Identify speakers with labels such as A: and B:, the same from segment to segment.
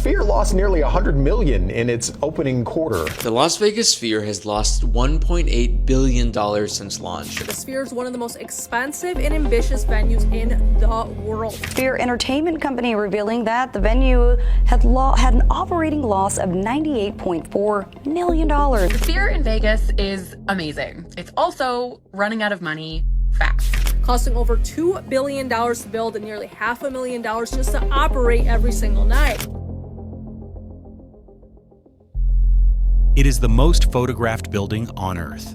A: Sphere lost nearly $100 million in its opening quarter.
B: The Las Vegas Sphere has lost $1.8 billion since launch.
C: The Sphere is one of the most expensive and ambitious venues in the world.
D: Sphere Entertainment Company revealing that the venue had an operating loss of $98.4 million.
E: The Sphere in Vegas is amazing. It's also running out of money fast.
C: Costing over $2 billion to build and nearly $500,000 just to operate every single night.
F: It is the most photographed building on Earth.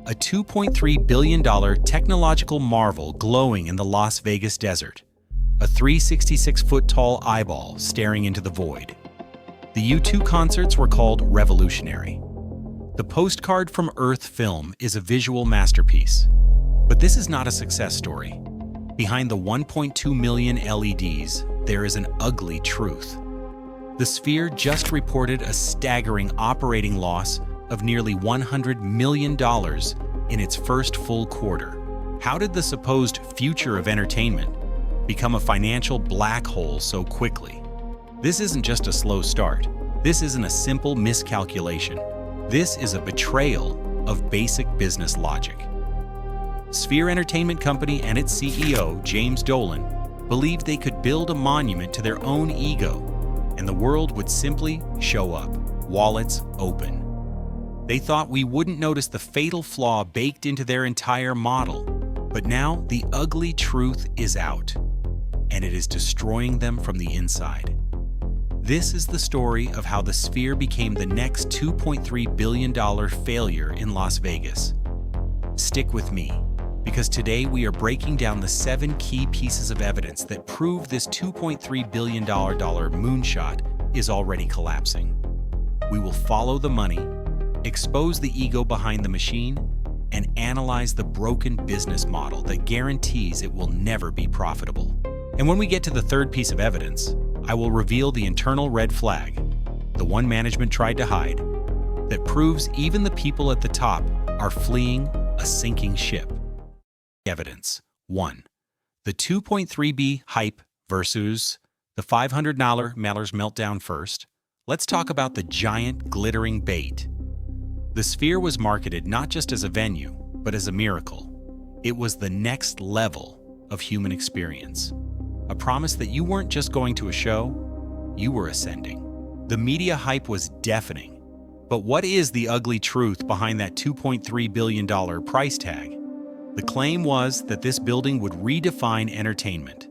F: A $2.3 billion technological marvel glowing in the Las Vegas desert. A 366-foot-tall eyeball staring into the void. The U2 concerts were called revolutionary. The Postcard from Earth film is a visual masterpiece. But this is not a success story. Behind the 1.2 million LEDs, there is an ugly truth. The Sphere just reported a staggering operating loss of nearly $100 million in its first full quarter. How did the supposed future of entertainment become a financial black hole so quickly? This isn't just a slow start. This isn't a simple miscalculation. This is a betrayal of basic business logic. Sphere Entertainment Company and its CEO, James Dolan, believed they could build a monument to their own ego, and the world would simply show up, wallets open. They thought we wouldn't notice the fatal flaw baked into their entire model, but now the ugly truth is out, and it is destroying them from the inside. This is the story of how the Sphere became the next $2.3 billion failure in Las Vegas. Stick with me, because today we are breaking down the 7 key pieces of evidence that prove this $2.3 billion moonshot is already collapsing. We will follow the money, expose the ego behind the machine, and analyze the broken business model that guarantees it will never be profitable. And when we get to the third piece of evidence, I will reveal the internal red flag, the one management tried to hide, that proves even the people at the top are fleeing a sinking ship. Evidence 1. The 2.3B hype versus the $500 Meltdown first. Let's talk about the giant glittering bait. The Sphere was marketed not just as a venue, but as a miracle. It was the next level of human experience. A promise that you weren't just going to a show, you were ascending. The media hype was deafening. But what is the ugly truth behind that $2.3 billion price tag? The claim was that this building would redefine entertainment.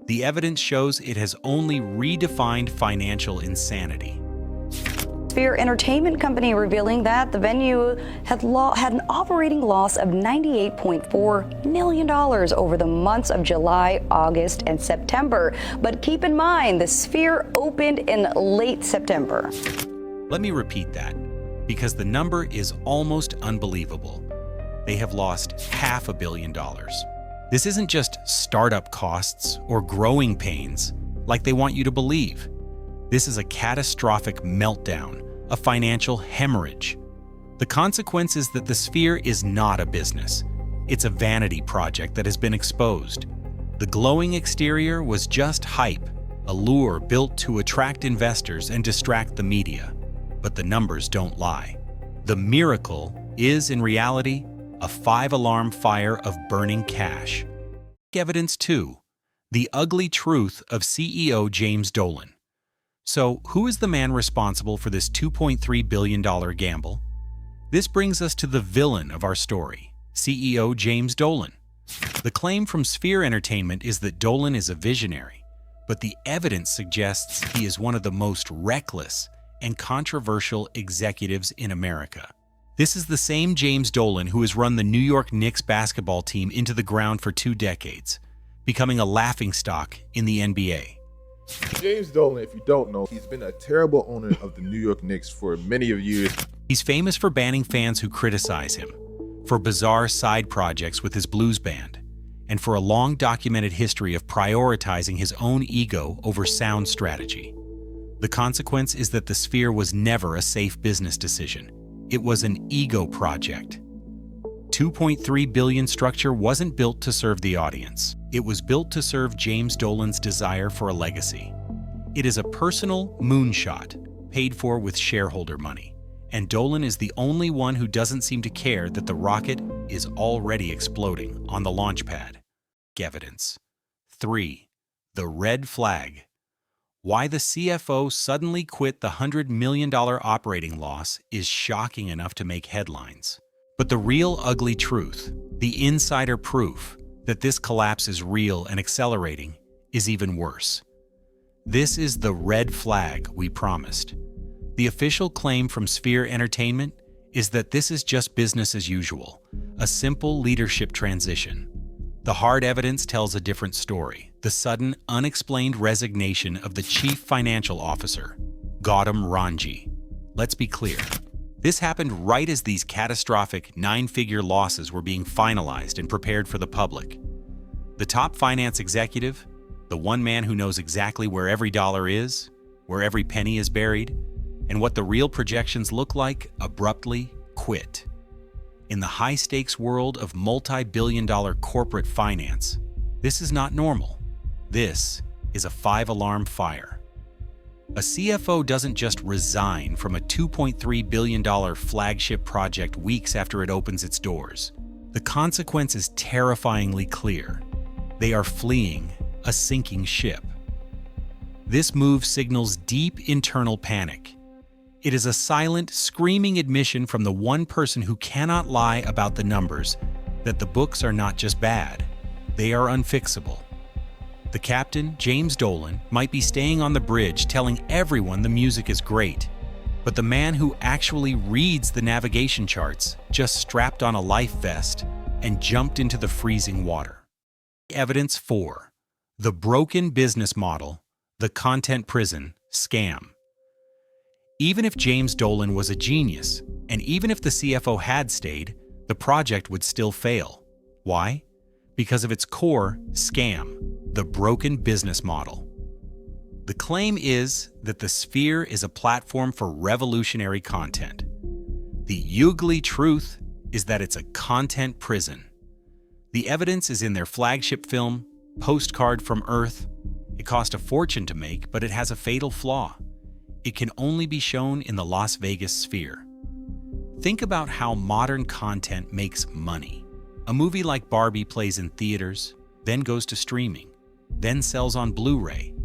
F: The evidence shows it has only redefined financial insanity.
D: Sphere Entertainment Company revealing that the venue had an operating loss of $98.4 million over the months of July, August, and September. But keep in mind, the Sphere opened in late September.
F: Let me repeat that, because the number is almost unbelievable. They have lost $500 million. This isn't just startup costs or growing pains, like they want you to believe. This is a catastrophic meltdown, a financial hemorrhage. The consequence is that the Sphere is not a business. It's a vanity project that has been exposed. The glowing exterior was just hype, a lure built to attract investors and distract the media. But the numbers don't lie. The miracle is, in reality, a 5-alarm fire of burning cash. Evidence 2. The ugly truth of CEO James Dolan. So, who is the man responsible for this $2.3 billion gamble? This brings us to the villain of our story, CEO James Dolan. The claim from Sphere Entertainment is that Dolan is a visionary, but the evidence suggests he is one of the most reckless and controversial executives in America. This is the same James Dolan who has run the New York Knicks basketball team into the ground for 2 decades, becoming a laughingstock in the NBA.
G: James Dolan, if you don't know, he's been a terrible owner of the New York Knicks for many of years.
F: He's famous for banning fans who criticize him, for bizarre side projects with his blues band, and for a long documented history of prioritizing his own ego over sound strategy. The consequence is that the Sphere was never a safe business decision. It was an ego project. $2.3 billion structure wasn't built to serve the audience. It was built to serve James Dolan's desire for a legacy. It is a personal moonshot, paid for with shareholder money. And Dolan is the only one who doesn't seem to care that the rocket is already exploding on the launch pad. Evidence. 3. The red flag. Why the CFO suddenly quit the $100 million operating loss is shocking enough to make headlines. But the real ugly truth, the insider proof that this collapse is real and accelerating, is even worse. This is the red flag we promised. The official claim from Sphere Entertainment is that this is just business as usual, a simple leadership transition. The hard evidence tells a different story: the sudden, unexplained resignation of the chief financial officer, Gautam Ranji. Let's be clear. This happened right as these catastrophic 9-figure losses were being finalized and prepared for the public. The top finance executive, the one man who knows exactly where every dollar is, where every penny is buried, and what the real projections look like, abruptly quit. In the high-stakes world of multi-billion-dollar corporate finance, this is not normal. This is a 5-alarm fire. A CFO doesn't just resign from a $2.3 billion flagship project weeks after it opens its doors. The consequence is terrifyingly clear. They are fleeing a sinking ship. This move signals deep internal panic. It is a silent, screaming admission from the one person who cannot lie about the numbers that the books are not just bad, they are unfixable. The captain, James Dolan, might be staying on the bridge telling everyone the music is great, but the man who actually reads the navigation charts just strapped on a life vest and jumped into the freezing water. Evidence 4. The broken business model, the content prison scam. Even if James Dolan was a genius, and even if the CFO had stayed, the project would still fail. Why? Because of its core scam, the broken business model. The claim is that the Sphere is a platform for revolutionary content. The ugly truth is that it's a content prison. The evidence is in their flagship film, Postcard from Earth. It cost a fortune to make, but it has a fatal flaw. It can only be shown in the Las Vegas Sphere. Think about how modern content makes money. A movie like Barbie plays in theaters, then goes to streaming, then sells on Blu-ray,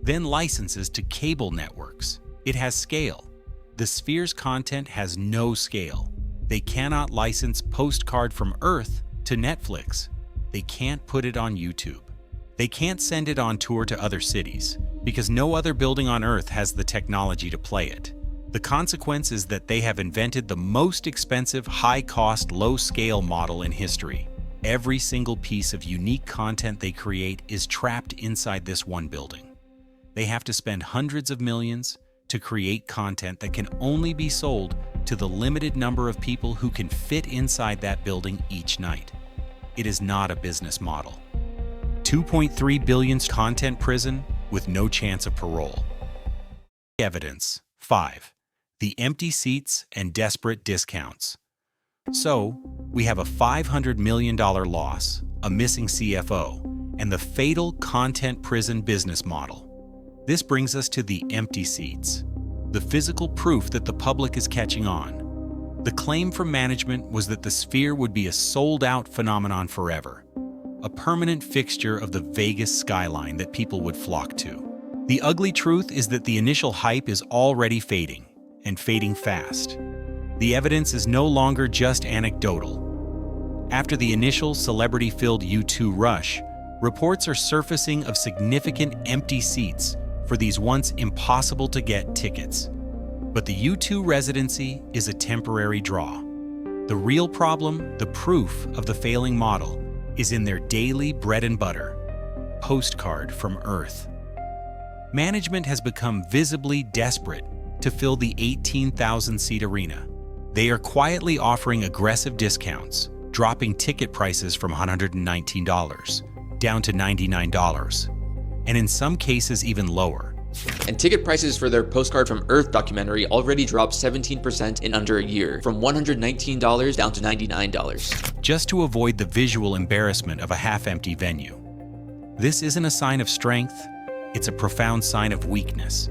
F: then licenses to cable networks. It has scale. The Sphere's content has no scale. They cannot license Postcard from Earth to Netflix. They can't put it on YouTube. They can't send it on tour to other cities, because no other building on Earth has the technology to play it. The consequence is that they have invented the most expensive, high-cost, low-scale model in history. Every single piece of unique content they create is trapped inside this one building. They have to spend hundreds of millions to create content that can only be sold to the limited number of people who can fit inside that building each night. It is not a business model. 2.3 billion content prison with no chance of parole. Evidence 5. The empty seats and desperate discounts. So, we have a $500 million loss, a missing CFO, and the fatal content prison business model. This brings us to the empty seats, the physical proof that the public is catching on. The claim from management was that the Sphere would be a sold-out phenomenon forever, a permanent fixture of the Vegas skyline that people would flock to. The ugly truth is that the initial hype is already fading, and fading fast. The evidence is no longer just anecdotal. After the initial celebrity-filled U2 rush, reports are surfacing of significant empty seats for these once impossible-to-get tickets. But the U2 residency is a temporary draw. The real problem, the proof of the failing model, is in their daily bread and butter, Postcard from Earth. Management has become visibly desperate to fill the 18,000-seat arena. They are quietly offering aggressive discounts, dropping ticket prices from $119 down to $99, and in some cases even lower.
B: And ticket prices for their Postcard from Earth documentary already dropped 17% in under a year, from $119 down to $99.
F: Just to avoid the visual embarrassment of a half-empty venue. This isn't a sign of strength, it's a profound sign of weakness.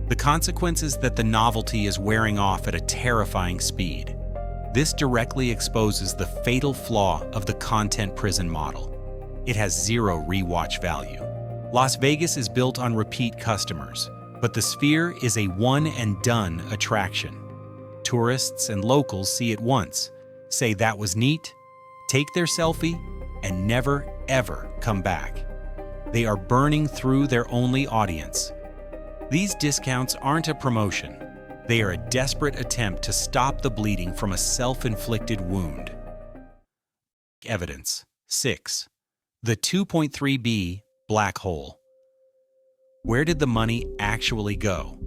F: The consequence is that the novelty is wearing off at a terrifying speed. This directly exposes the fatal flaw of the content prison model. It has zero rewatch value. Las Vegas is built on repeat customers, but the Sphere is a one-and-done attraction. Tourists and locals see it once, say that was neat, take their selfie, and never, ever come back. They are burning through their only audience. These discounts aren't a promotion. They are a desperate attempt to stop the bleeding from a self-inflicted wound. Evidence. 6. The 2.3B black hole. Where did the money actually go?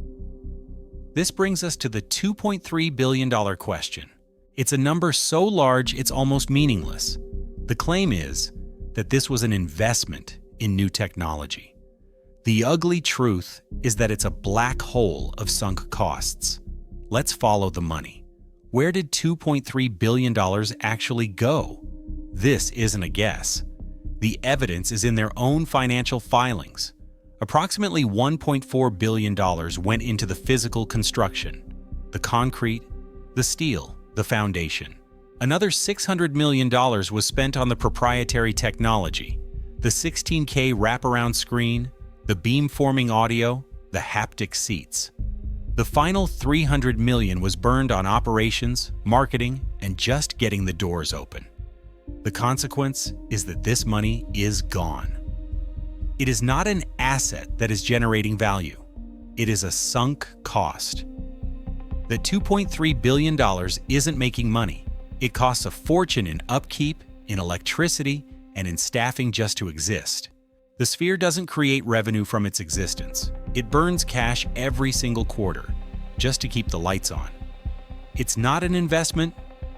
F: This brings us to the $2.3 billion question. It's a number so large it's almost meaningless. The claim is that this was an investment in new technology. The ugly truth is that it's a black hole of sunk costs. Let's follow the money. Where did $2.3 billion actually go? This isn't a guess. The evidence is in their own financial filings. Approximately $1.4 billion went into the physical construction, the concrete, the steel, the foundation. Another $600 million was spent on the proprietary technology, the 16K wraparound screen, the beam-forming audio, the haptic seats. The final $300 million was burned on operations, marketing, and just getting the doors open. The consequence is that this money is gone. It is not an asset that is generating value. It is a sunk cost. The $2.3 billion isn't making money. It costs a fortune in upkeep, in electricity, and in staffing just to exist. The Sphere doesn't create revenue from its existence. It burns cash every single quarter, just to keep the lights on. It's not an investment.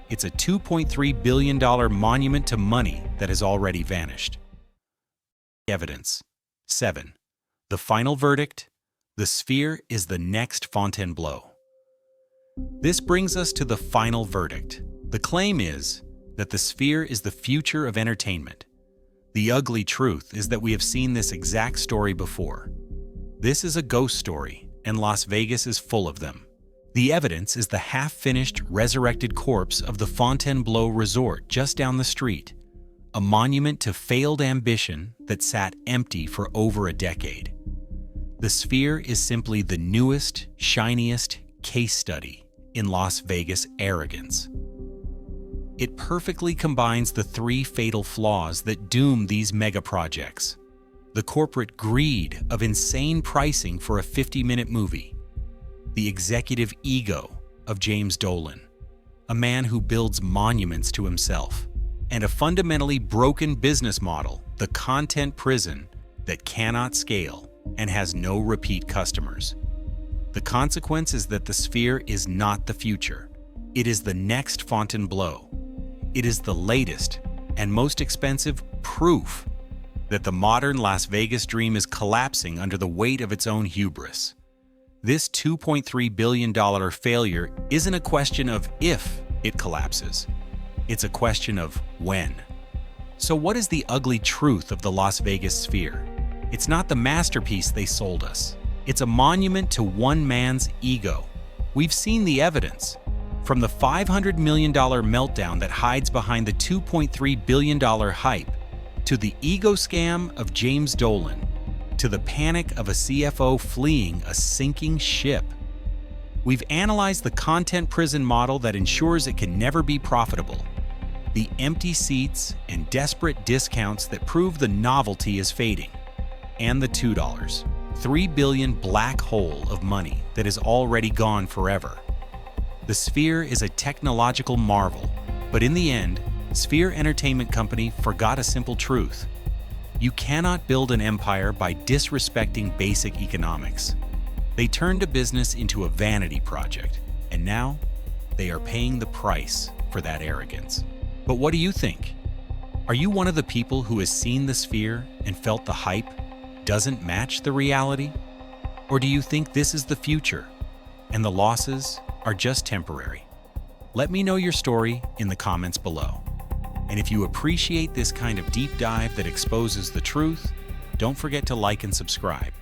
F: It's a $2.3 billion monument to money that has already vanished. Evidence. 7. The final verdict. The Sphere is the next Fontainebleau. This brings us to the final verdict. The claim is that the Sphere is the future of entertainment. The ugly truth is that we have seen this exact story before. This is a ghost story, and Las Vegas is full of them. The evidence is the half-finished, resurrected corpse of the Fontainebleau Resort just down the street, a monument to failed ambition that sat empty for over a decade. The Sphere is simply the newest, shiniest case study in Las Vegas arrogance. It perfectly combines the three fatal flaws that doom these mega projects: the corporate greed of insane pricing for a 50-minute movie, the executive ego of James Dolan, a man who builds monuments to himself, and a fundamentally broken business model, the content prison, that cannot scale and has no repeat customers. The consequence is that the Sphere is not the future. It is the next Fontainebleau. It is the latest and most expensive proof that the modern Las Vegas dream is collapsing under the weight of its own hubris. This $2.3 billion failure isn't a question of if it collapses. It's a question of when. So what is the ugly truth of the Las Vegas Sphere? It's not the masterpiece they sold us. It's a monument to one man's ego. We've seen the evidence. From the $500 million meltdown that hides behind the $2.3 billion hype, to the ego scam of James Dolan, to the panic of a CFO fleeing a sinking ship. We've analyzed the content prison model that ensures it can never be profitable, the empty seats and desperate discounts that prove the novelty is fading, and the $3 billion black hole of money that is already gone forever. The Sphere is a technological marvel, but in the end, Sphere Entertainment Company forgot a simple truth. You cannot build an empire by disrespecting basic economics. They turned a business into a vanity project, and now they are paying the price for that arrogance. But what do you think? Are you one of the people who has seen the Sphere and felt the hype doesn't match the reality? Or do you think this is the future and the losses are just temporary? Let me know your story in the comments below. And if you appreciate this kind of deep dive that exposes the truth, Don't forget to like and subscribe.